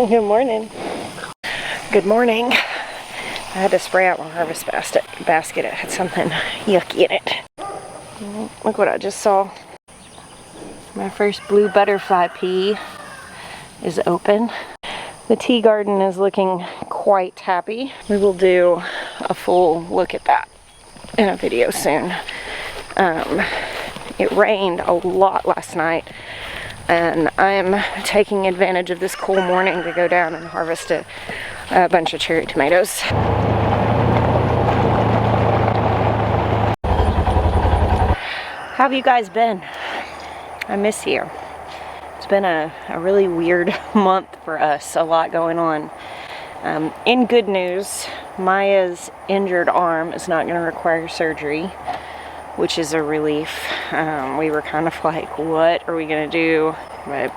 Good morning. Good morning. I had to spray out my harvest basket. It had something yucky in it. Look what I just saw. My first blue butterfly pea is open. The tea garden is looking quite happy. We will do a full look at that in a video soon. It rained a lot last night, and I'm taking advantage of this cool morning to go down and harvest a bunch of cherry tomatoes. How have you guys been? I miss you. It's been a really weird month for us, a lot going on. In good news, Maya's injured arm is not going to require surgery, which is a relief. We were kind of like, what are we going to do? But,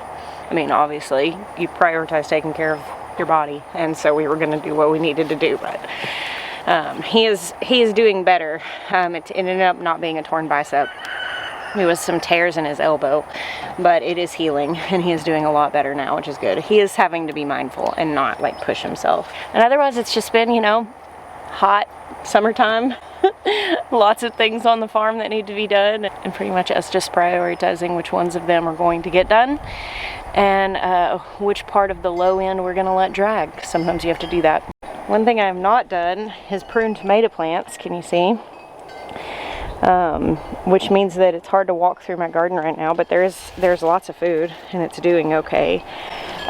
I mean, obviously, you prioritize taking care of your body, and so we were going to do what we needed to do, but he is doing better. It ended up not being a torn bicep. There was some tears in his elbow, but it is healing, and he is doing a lot better now, which is good. He is having to be mindful and not like push himself. And otherwise, it's just been, you know, hot summertime. Lots of things on the farm that need to be done, and pretty much us just prioritizing which ones of them are going to get done and which part of the low end we're going to let drag. Sometimes you have to do that. One thing I have not done is prune tomato plants. Can you see? Which means that it's hard to walk through my garden right now, but there's lots of food and it's doing okay.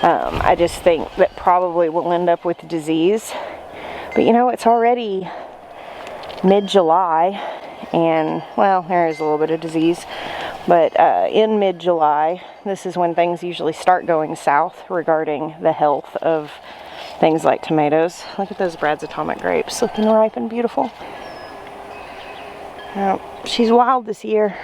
I just think that probably we'll end up with disease, but you know, it's already mid-July, and well, there is a little bit of disease, but in mid-July, this is when things usually start going south regarding the health of things like tomatoes. Look at those Brad's Atomic grapes, looking ripe and beautiful. She's wild this year.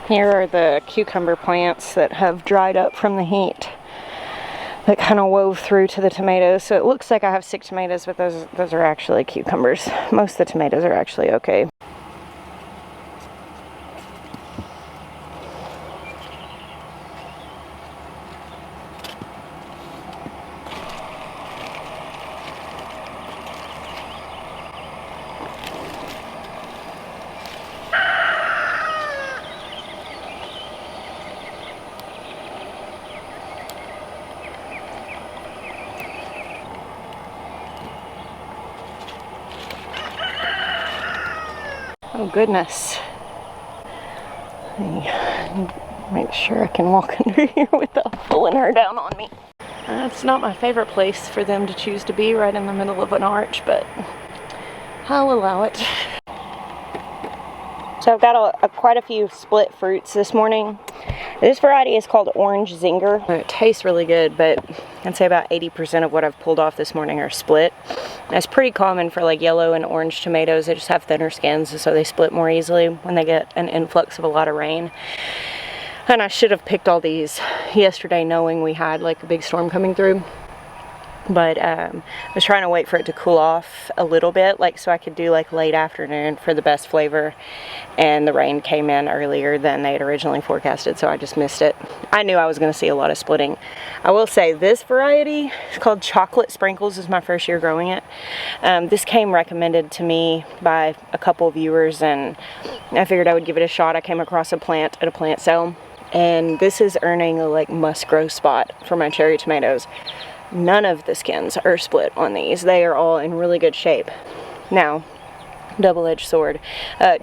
Here are the cucumber plants that have dried up from the heat that kind of wove through to the tomatoes. So it looks like I have 6 tomatoes, but those are actually cucumbers. Most of the tomatoes are actually okay. Oh goodness. Make sure I can walk under here without pulling her down on me. It's not my favorite place for them to choose to be, right in the middle of an arch, but I'll allow it. So I've got quite a few split fruits this morning. This variety is called Orange Zinger. It tastes really good, but I'd say about 80% of what I've pulled off this morning are split. That's pretty common for like yellow and orange tomatoes. They just have thinner skins, so they split more easily when they get an influx of a lot of rain. And I should have picked all these yesterday knowing we had like a big storm coming through. But I was trying to wait for it to cool off a little bit, like so I could do like late afternoon for the best flavor, and the rain came in earlier than they had originally forecasted, so I just missed it. I knew I was going to see a lot of splitting. I will say this variety is called Chocolate Sprinkles. This is my first year growing it. This came recommended to me by a couple viewers, and I figured I would give it a shot. I came across a plant at a plant sale, and this is earning a like must grow spot for my cherry tomatoes. None of the skins are split on these. They are all in really good shape. Now, double-edged sword.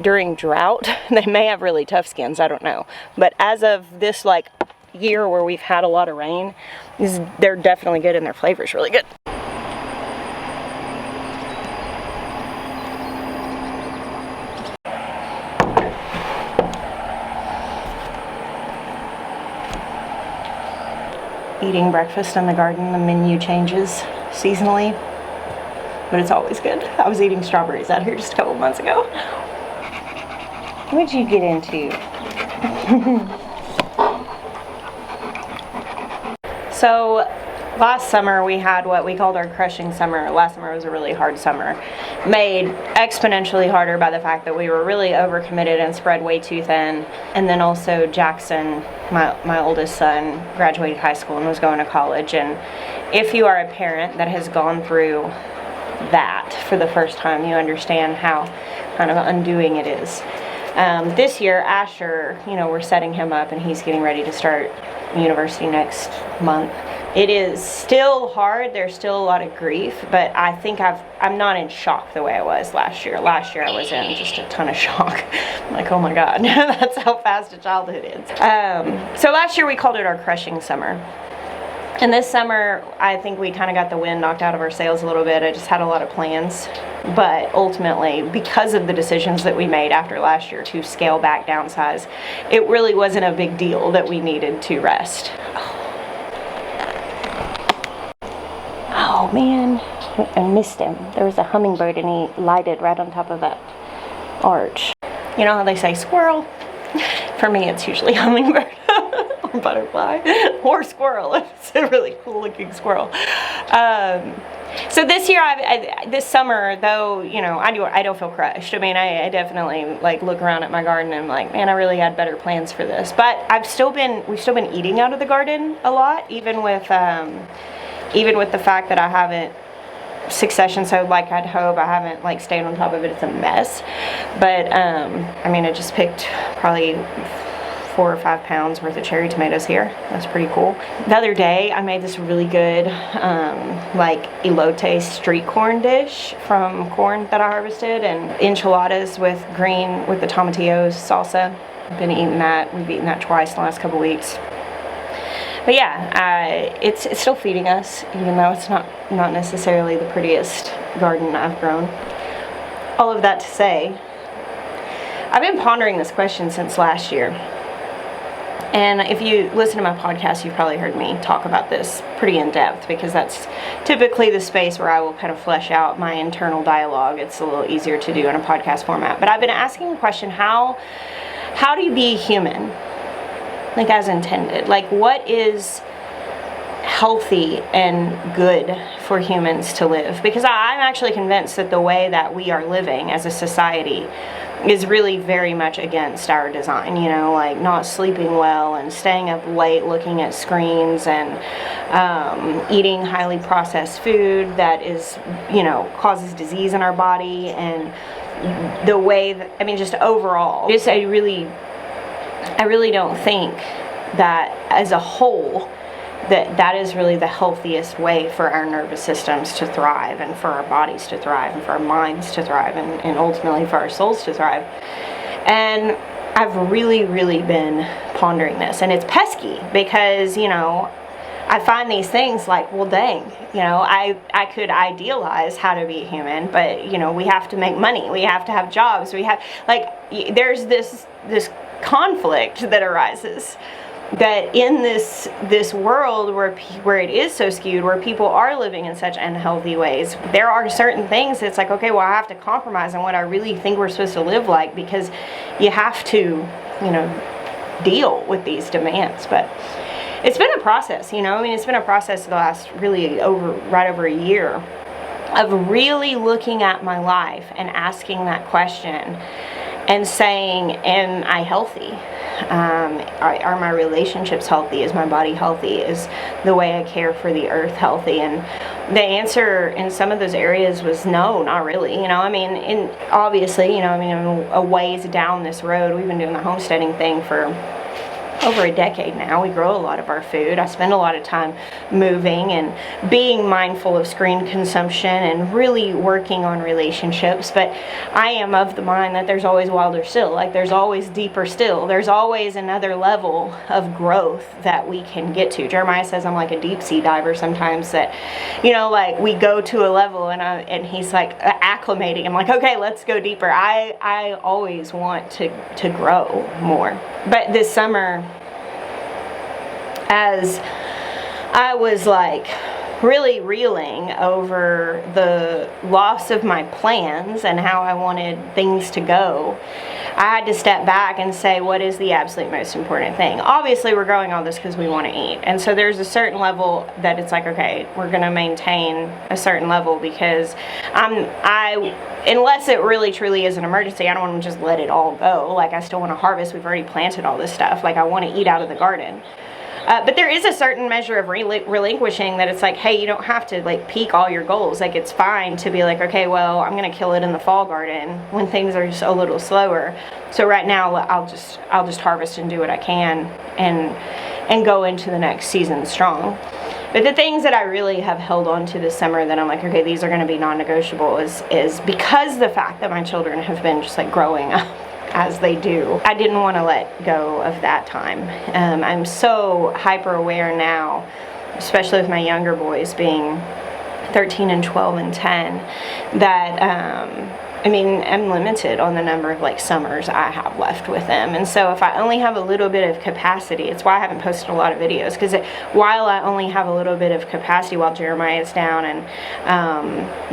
During drought, they may have really tough skins, I don't know. But as of this like year where we've had a lot of rain, they're definitely good and their flavor's really good. Eating breakfast in the garden, the menu changes seasonally, but it's always good. I was eating strawberries out here just a couple months ago. What'd you get into? So Last summer we had what we called our crushing summer. Last summer was a really hard summer, made exponentially harder by the fact that we were really overcommitted and spread way too thin. And then also Jackson, my oldest son, graduated high school and was going to college. And if you are a parent that has gone through that for the first time, you understand how kind of undoing it is. This year, Asher, we're setting him up and he's getting ready to start university next month. It is still hard. There's still a lot of grief, but I think I'm not in shock the way I was last year. Last year I was in just a ton of shock. I'm like, oh my God, that's how fast a childhood is. So last year we called it our crushing summer. And this summer, I think we kind of got the wind knocked out of our sails a little bit. I just had a lot of plans. But ultimately, because of the decisions that we made after last year to scale back, downsize, it really wasn't a big deal that we needed to rest. Oh man, I missed him. There was a hummingbird and he lighted right on top of that arch. You know how they say squirrel? For me, it's usually hummingbird. Or butterfly or squirrel. It's a really cool looking squirrel. So this year, this summer, though, I don't feel crushed. I mean, I definitely look around at my garden and I'm like, man, I really had better plans for this. But we've still been eating out of the garden a lot, even with the fact that I haven't succession sowed like I'd hope. I haven't stayed on top of it. It's a mess. But I mean, I just picked probably 4 or 5 pounds worth of cherry tomatoes here. That's pretty cool. The other day I made this really good elote street corn dish from corn that I harvested, and enchiladas with the tomatillos salsa. I've been eating that. We've eaten that twice in the last couple weeks. But yeah, it's still feeding us, even though it's not necessarily the prettiest garden I've grown. All of that to say, I've been pondering this question since last year. And if you listen to my podcast, you've probably heard me talk about this pretty in depth, because that's typically the space where I will kind of flesh out my internal dialogue. It's a little easier to do in a podcast format. But I've been asking the question, how do you be human? As intended. What is healthy and good for humans to live? Because I'm actually convinced that the way that we are living as a society is really very much against our design, not sleeping well and staying up late looking at screens and eating highly processed food that is, causes disease in our body, and the way that, just overall, I really don't think that as a whole that is really the healthiest way for our nervous systems to thrive, and for our bodies to thrive, and for our minds to thrive, and ultimately for our souls to thrive. And I've really, really been pondering this, and it's pesky because, I find these things well, dang, I could idealize how to be human, but, we have to make money, we have to have jobs, we have, there's this conflict that arises, that in this world where it is so skewed, where people are living in such unhealthy ways, there are certain things that's okay, well, I have to compromise on what I really think we're supposed to live like, because you have to, deal with these demands. But it's been a process, it's been a process the last right over a year of really looking at my life and asking that question and saying, am I healthy? Are my relationships healthy? Is my body healthy? Is the way I care for the earth healthy? And the answer in some of those areas was no, not really. Obviously, a ways down this road, we've been doing the homesteading thing for over a decade now. We grow a lot of our food. I spend a lot of time moving and being mindful of screen consumption and really working on relationships. But I am of the mind that there's always wilder still. There's always deeper still. There's always another level of growth that we can get to. Jeremiah says I'm like a deep sea diver sometimes, that, we go to a level and he's acclimating. I'm like, okay, let's go deeper. I always want to grow more. But this summer, as I was really reeling over the loss of my plans and how I wanted things to go, I had to step back and say, what is the absolute most important thing? Obviously, we're growing all this because we want to eat. And so there's a certain level that it's like, okay, we're going to maintain a certain level because unless it really truly is an emergency, I don't want to just let it all go. Like, I still want to harvest. We've already planted all this stuff. Like, I want to eat out of the garden. But there is a certain measure of relinquishing that it's like, hey, you don't have to like peak all your goals. Like, it's fine to be like, okay, well, I'm gonna kill it in the fall garden when things are just a little slower. So right now, I'll just harvest and do what I can and go into the next season strong. But the things that I really have held on to this summer that I'm like, okay, these are going to be non-negotiable is because the fact that my children have been just like growing up as they do. I didn't want to let go of that time. I'm so hyper aware now, especially with my younger boys being 13 and 12 and 10, that I mean, I'm limited on the number of like summers I have left with them. And so if I only have a little bit of capacity, it's why I haven't posted a lot of videos, because while I only have a little bit of capacity while Jeremiah is down and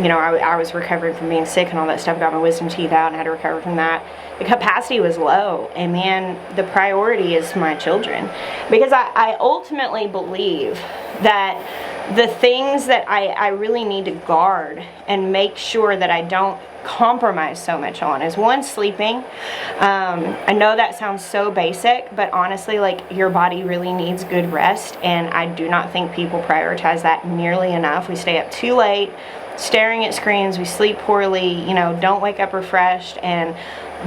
you know, I was recovering from being sick and all that stuff, got my wisdom teeth out and had to recover from that, the capacity was low. And man, the priority is my children, because I ultimately believe that the things that I really need to guard and make sure that I don't compromise so much on is, one, sleeping. I know that sounds so basic, but honestly, like, your body really needs good rest, and I do not think people prioritize that nearly enough. We stay up too late staring at screens, we sleep poorly, you know, don't wake up refreshed. And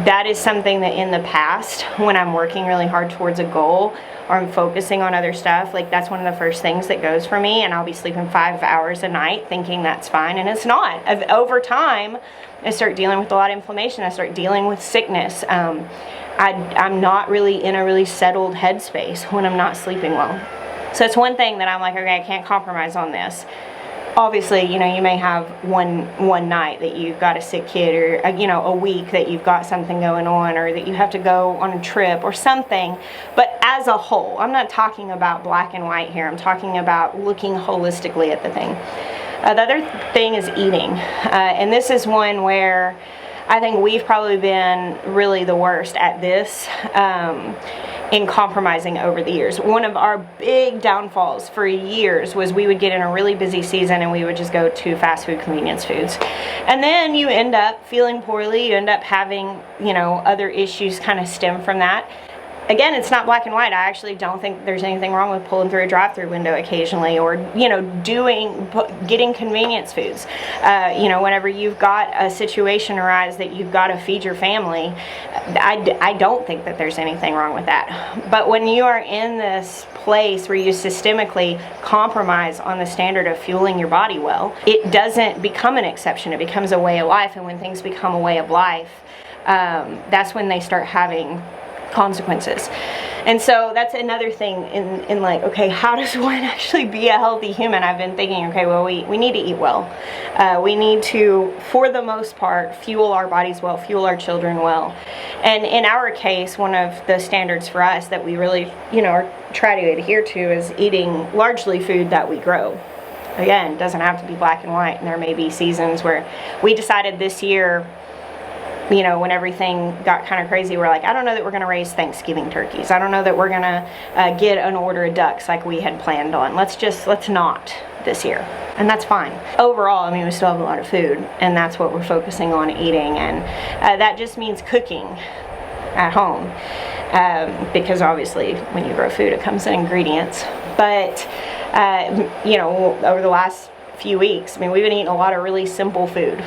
that is something that in the past, when I'm working really hard towards a goal or I'm focusing on other stuff, like, that's one of the first things that goes for me, and I'll be sleeping 5 hours a night thinking that's fine, and it's not. Over time, I start dealing with a lot of inflammation. I start dealing with sickness. I'm not really in a really settled headspace when I'm not sleeping well. So it's one thing that I'm like, okay, I can't compromise on this. Obviously, you know, you may have one night that you've got a sick kid, or, you know, a week that you've got something going on, or that you have to go on a trip or something. But as a whole, I'm not talking about black and white here. I'm talking about looking holistically at the thing. The other thing is eating. And this is one where I think we've probably been really the worst at this in compromising over the years. One of our big downfalls for years was we would get in a really busy season and we would just go to fast food convenience foods. And then you end up feeling poorly, you end up having, you know, other issues kind of stem from that. Again, it's not black and white. I actually don't think there's anything wrong with pulling through a drive-through window occasionally, or, you know, getting convenience foods. You know, whenever you've got a situation arise that you've got to feed your family, I don't think that there's anything wrong with that. But when you are in this place where you systemically compromise on the standard of fueling your body well, it doesn't become an exception. It becomes a way of life. And when things become a way of life, that's when they start having consequences. And so that's another thing in like, okay, how does one actually be a healthy human? I've been thinking, okay, well, we need to eat well. We need to, for the most part, fuel our bodies well, fuel our children well. And in our case, one of the standards for us that we really, you know, try to adhere to is eating largely food that we grow. Again, it doesn't have to be black and white, and there may be seasons where we decided this year, you know, when everything got kind of crazy, we're like, I don't know that we're going to raise Thanksgiving turkeys. I don't know that we're going to get an order of ducks like we had planned on. Let's not this year. And that's fine. Overall, I mean, we still have a lot of food, and that's what we're focusing on eating. And that just means cooking at home, because obviously when you grow food, it comes in ingredients. But, you know, over the last few weeks, I mean, we've been eating a lot of really simple food,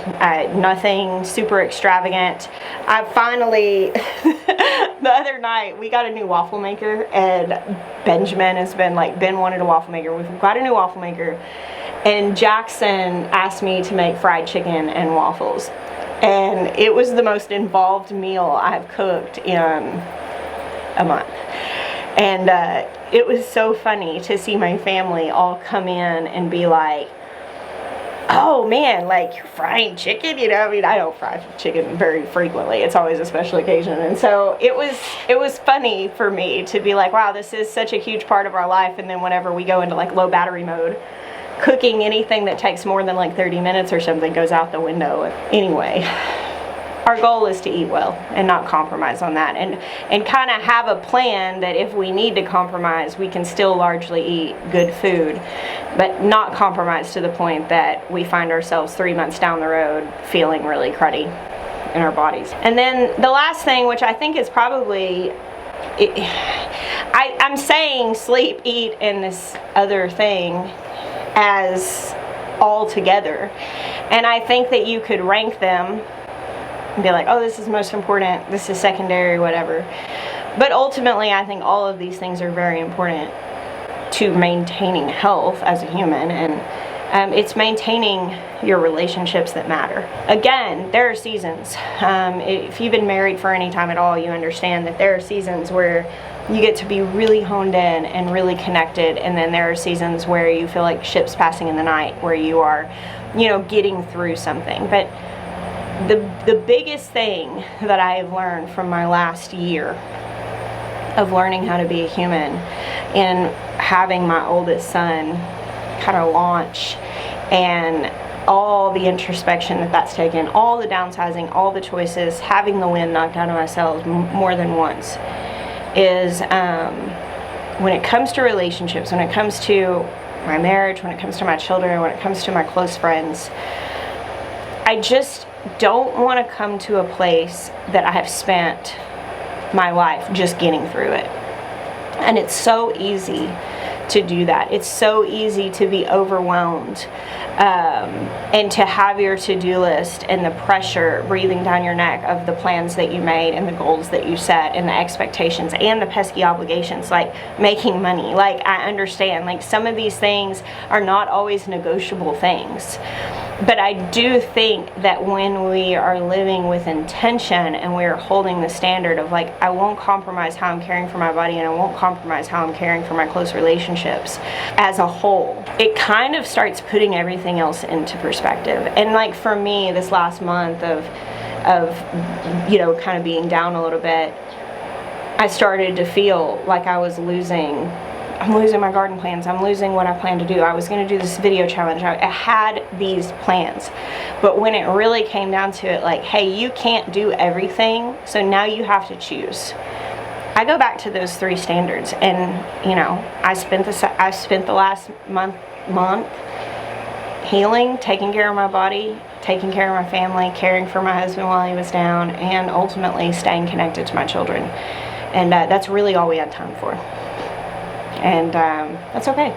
nothing super extravagant. I finally, the other night, we got a new waffle maker, and Benjamin has been like, Ben wanted a waffle maker. We've got a new waffle maker, and Jackson asked me to make fried chicken and waffles, and it was the most involved meal I've cooked in a month. And it was so funny to see my family all come in and be like, oh man, like, you're frying chicken? You know, I mean, I don't fry chicken very frequently. It's always a special occasion. And so it was funny for me to be like, wow, this is such a huge part of our life. And then whenever we go into like low battery mode, cooking anything that takes more than like 30 minutes or something goes out the window. Anyway, our goal is to eat well and not compromise on that, and kind of have a plan that if we need to compromise, we can still largely eat good food, but not compromise to the point that we find ourselves 3 months down the road feeling really cruddy in our bodies. And then the last thing, which I think is probably, I'm saying sleep, eat, and this other thing as all together, and I think that you could rank them and be like, oh, this is most important, this is secondary, whatever. But ultimately, I think all of these things are very important to maintaining health as a human, and it's maintaining your relationships that matter. Again, there are seasons. If you've been married for any time at all, you understand that there are seasons where you get to be really honed in and really connected, and then there are seasons where you feel like ships passing in the night, where you are, you know, getting through something. But the biggest thing that I have learned from my last year of learning how to be a human and having my oldest son kind of launch, and all the introspection that's taken, all the downsizing, all the choices, having the wind knocked out of my sails more than once, is when it comes to relationships, when it comes to my marriage, when it comes to my children, when it comes to my close friends, I just don't want to come to a place that I have spent my life just getting through it. And it's so easy to do that. It's so easy to be overwhelmed and to have your to-do list and the pressure breathing down your neck of the plans that you made and the goals that you set and the expectations and the pesky obligations, like making money. Like, I understand, like, some of these things are not always negotiable things. But I do think that when we are living with intention and we're holding the standard of, like, I won't compromise how I'm caring for my body, and I won't compromise how I'm caring for my close relationships as a whole, it kind of starts putting everything else into perspective. And like for me, this last month of you know, kind of being down a little bit, I started to feel like I was losing my garden plans. I'm losing what I plan to do. I was going to do this video challenge. I had these plans. But when it really came down to it, like, hey, you can't do everything, so now you have to choose. I go back to those 3 standards, and, you know, I spent the last month healing, taking care of my body, taking care of my family, caring for my husband while he was down, and ultimately staying connected to my children. And that's really all we had time for. And that's okay.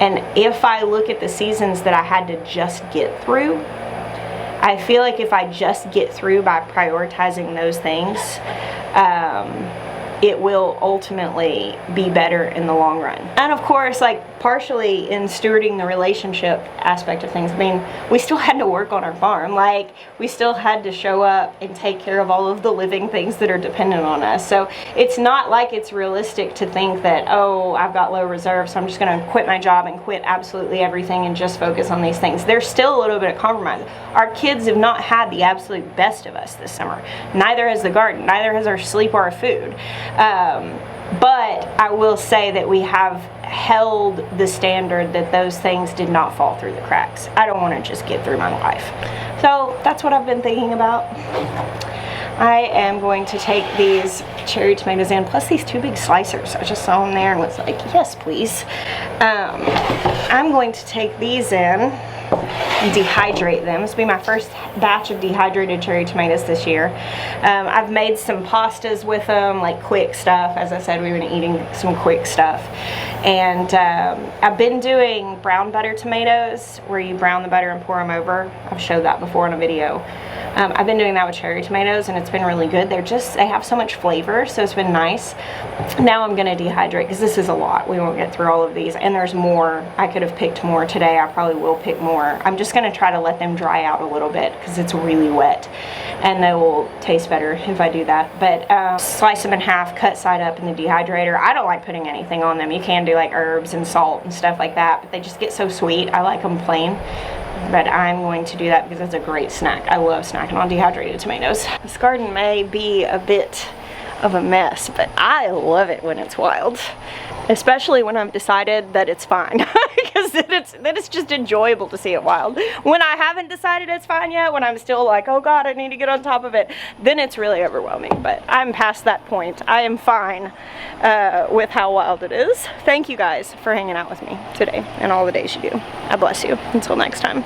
And if I look at the seasons that I had to just get through, I feel like if I just get through by prioritizing those things, it will ultimately be better in the long run. And of course, like, partially in stewarding the relationship aspect of things, I mean, we still had to work on our farm. Like, we still had to show up and take care of all of the living things that are dependent on us. So it's not like it's realistic to think that, oh, I've got low reserves, so I'm just gonna quit my job and quit absolutely everything and just focus on these things. There's still a little bit of compromise. Our kids have not had the absolute best of us this summer. Neither has the garden, neither has our sleep or our food. But I will say that we have held the standard that those things did not fall through the cracks. I don't want to just get through my life. So that's what I've been thinking about. I am going to take these cherry tomatoes in, plus these 2 big slicers. I just saw them there and was like, yes, please. I'm going to take these in and dehydrate them. This will be my first batch of dehydrated cherry tomatoes this year. I've made some pastas with them, like quick stuff. As I said, we've been eating some quick stuff. And I've been doing brown butter tomatoes, where you brown the butter and pour them over. I've showed that before in a video. I've been doing that with cherry tomatoes, and it's been really good. They have so much flavor, so it's been nice. Now I'm gonna dehydrate, because this is a lot. We won't get through all of these, and there's more. I could have picked more today. I probably will pick more. I'm just gonna try to let them dry out a little bit, because it's really wet, and they will taste better if I do that. But slice them in half, cut side up in the dehydrator. I don't like putting anything on them. You can do like herbs and salt and stuff like that, but they just get so sweet. I like them plain. But I'm going to do that because it's a great snack. I love snacking on dehydrated tomatoes. This garden may be a bit of a mess, but I love it when it's wild. Especially when I've decided that it's fine. because then it's just enjoyable to see it wild. When I haven't decided it's fine yet, when I'm still like, oh God, I need to get on top of it, then it's really overwhelming. But I'm past that point. I am fine with how wild it is. Thank you guys for hanging out with me today and all the days you do. I bless you. Until next time.